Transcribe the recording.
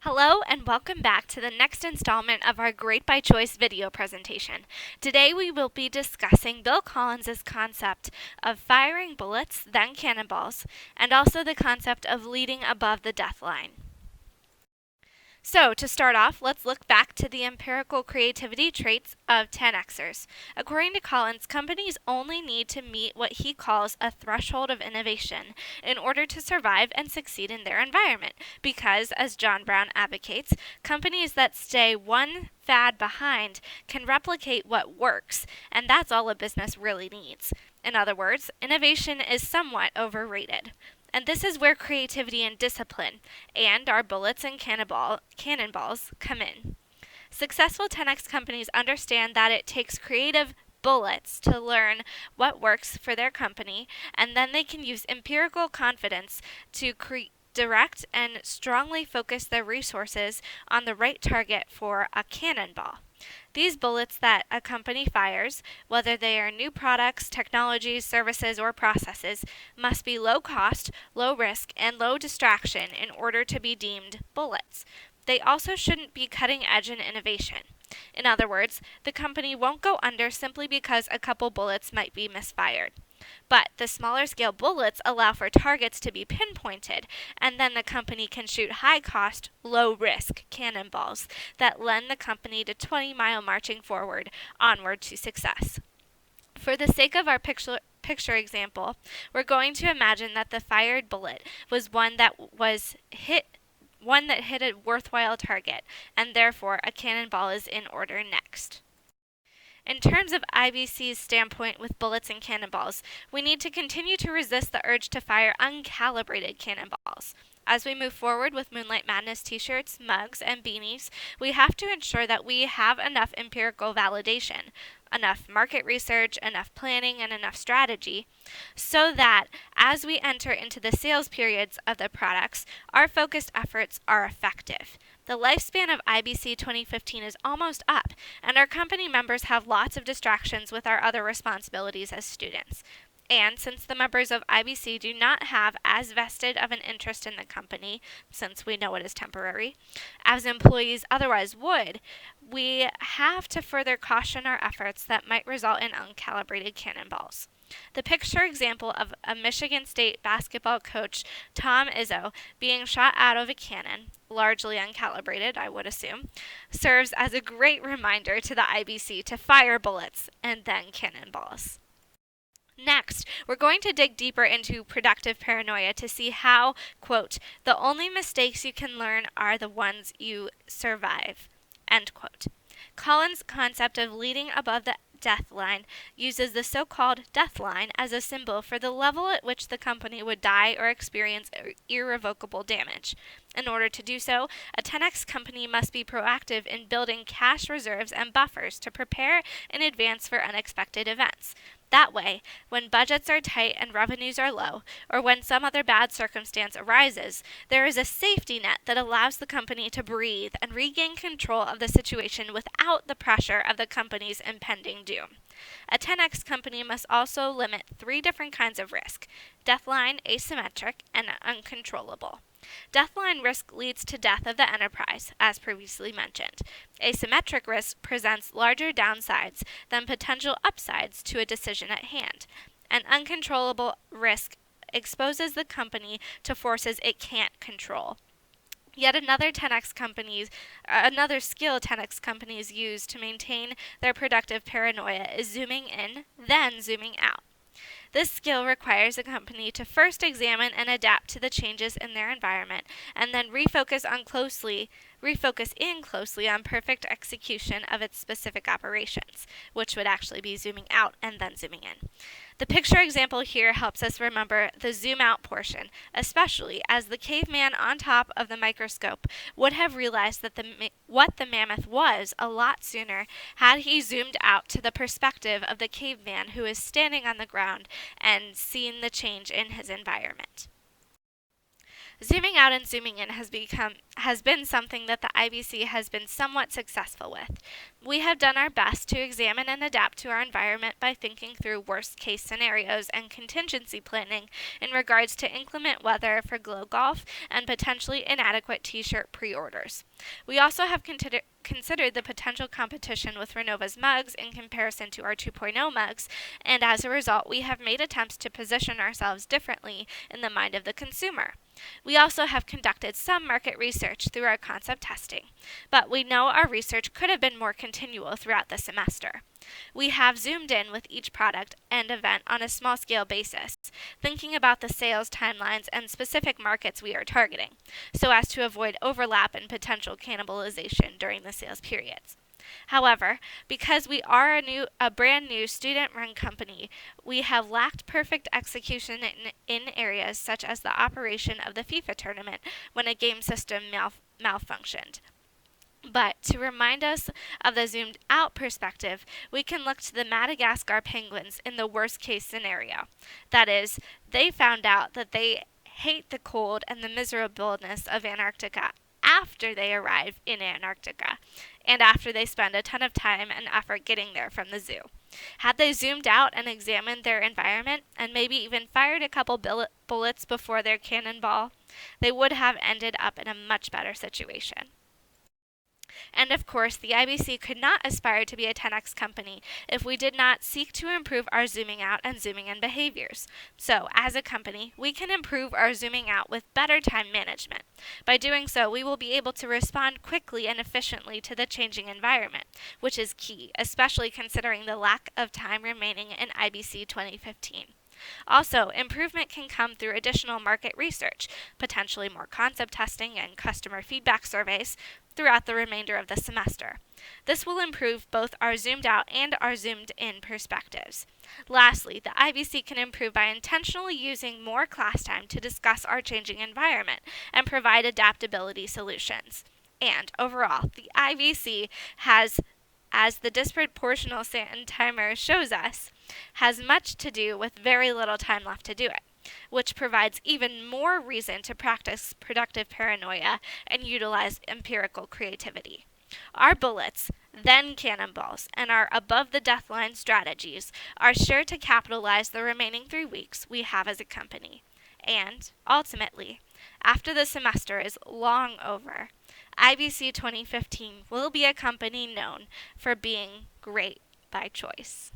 Hello and welcome back to the next installment of our Great by Choice video presentation. Today we will be discussing Bill Collins' concept of firing bullets, then cannonballs, and also the concept of leading above the death line. So, to start off, let's look back to the empirical creativity traits of 10Xers. According to Collins, companies only need to meet what he calls a threshold of innovation in order to survive and succeed in their environment, because, as John Brown advocates, companies that stay one fad behind can replicate what works, and that's all a business really needs. In other words, innovation is somewhat overrated. And this is where creativity and discipline, and our bullets and cannonballs, come in. Successful 10X companies understand that it takes creative bullets to learn what works for their company, and then they can use empirical confidence to direct and strongly focus their resources on the right target for a cannonball. These bullets that a company fires, whether they are new products, technologies, services, or processes, must be low cost, low risk, and low distraction in order to be deemed bullets. They also shouldn't be cutting edge in innovation. In other words, the company won't go under simply because a couple bullets might be misfired. But the smaller scale bullets allow for targets to be pinpointed, and then the company can shoot high cost, low risk cannonballs that lend the company to 20-mile marching forward onward to success. For the sake of our picture example, we're going to imagine that the fired bullet was one that hit a worthwhile target, and therefore a cannonball is in order next. In terms of IBC's standpoint with bullets and cannonballs, we need to continue to resist the urge to fire uncalibrated cannonballs. As we move forward with Moonlight Madness t-shirts, mugs, and beanies, we have to ensure that we have enough empirical validation, enough market research, enough planning, and enough strategy, so that as we enter into the sales periods of the products, our focused efforts are effective. The lifespan of IBC 2015 is almost up, and our company members have lots of distractions with our other responsibilities as students. And since the members of IBC do not have as vested of an interest in the company, since we know it is temporary, as employees otherwise would, we have to further caution our efforts that might result in uncalibrated cannonballs. The picture example of a Michigan State basketball coach, Tom Izzo, being shot out of a cannon, largely uncalibrated, I would assume, serves as a great reminder to the IBC to fire bullets and then cannonballs. Next, we're going to dig deeper into productive paranoia to see how, quote, the only mistakes you can learn are the ones you survive, end quote. Collins' concept of leading above the death line uses the so-called death line as a symbol for the level at which the company would die or experience irrevocable damage. In order to do so, a 10X company must be proactive in building cash reserves and buffers to prepare in advance for unexpected events. That way, when budgets are tight and revenues are low, or when some other bad circumstance arises, there is a safety net that allows the company to breathe and regain control of the situation without the pressure of the company's impending doom. A 10X company must also limit 3 different kinds of risk: deathline, asymmetric, and uncontrollable. Deathline risk leads to death of the enterprise, as previously mentioned. Asymmetric risk presents larger downsides than potential upsides to a decision at hand. And uncontrollable risk exposes the company to forces it can't control. Yet another skill 10X companies use to maintain their productive paranoia is zooming in, then zooming out. This skill requires a company to first examine and adapt to the changes in their environment, and then refocus in closely on perfect execution of its specific operations, which would actually be zooming out and then zooming in. The picture example here helps us remember the zoom out portion, especially as the caveman on top of the microscope would have realized that what the mammoth was a lot sooner had he zoomed out to the perspective of the caveman who is standing on the ground and seen the change in his environment. Zooming out and zooming in has become has been something that the IBC has been somewhat successful with. We have done our best to examine and adapt to our environment by thinking through worst case scenarios and contingency planning in regards to inclement weather for Glow Golf and potentially inadequate t-shirt pre-orders. We also have considered the potential competition with Renova's mugs in comparison to our 2.0 mugs, and as a result, we have made attempts to position ourselves differently in the mind of the consumer. We also have conducted some market research through our concept testing, but we know our research could have been more continual throughout the semester. We have zoomed in with each product and event on a small scale basis, thinking about the sales timelines and specific markets we are targeting, so as to avoid overlap and potential cannibalization during the sales periods. However, because we are a brand new student-run company, we have lacked perfect execution in areas such as the operation of the FIFA tournament when a game system malfunctioned. But to remind us of the zoomed out perspective, we can look to the Madagascar penguins in the worst case scenario. That is, they found out that they hate the cold and the miserableness of Antarctica after they arrive in Antarctica, and after they spend a ton of time and effort getting there from the zoo. Had they zoomed out and examined their environment, and maybe even fired a couple bullets before their cannonball, they would have ended up in a much better situation. And of course, the IBC could not aspire to be a 10x company if we did not seek to improve our zooming out and zooming in behaviors. So, as a company, we can improve our zooming out with better time management. By doing so, we will be able to respond quickly and efficiently to the changing environment, which is key, especially considering the lack of time remaining in IBC 2015. Also, improvement can come through additional market research, potentially more concept testing and customer feedback surveys throughout the remainder of the semester. This will improve both our zoomed out and our zoomed in perspectives. Lastly, the IBC can improve by intentionally using more class time to discuss our changing environment and provide adaptability solutions. And overall, the IBC has, as the disproportional sand timer shows us, has much to do with very little time left to do it, which provides even more reason to practice productive paranoia and utilize empirical creativity. Our bullets, then cannonballs, and our above-the-death-line strategies are sure to capitalize the remaining 3 weeks we have as a company. And, ultimately, after the semester is long over, IBC 2015 will be a company known for being great by choice.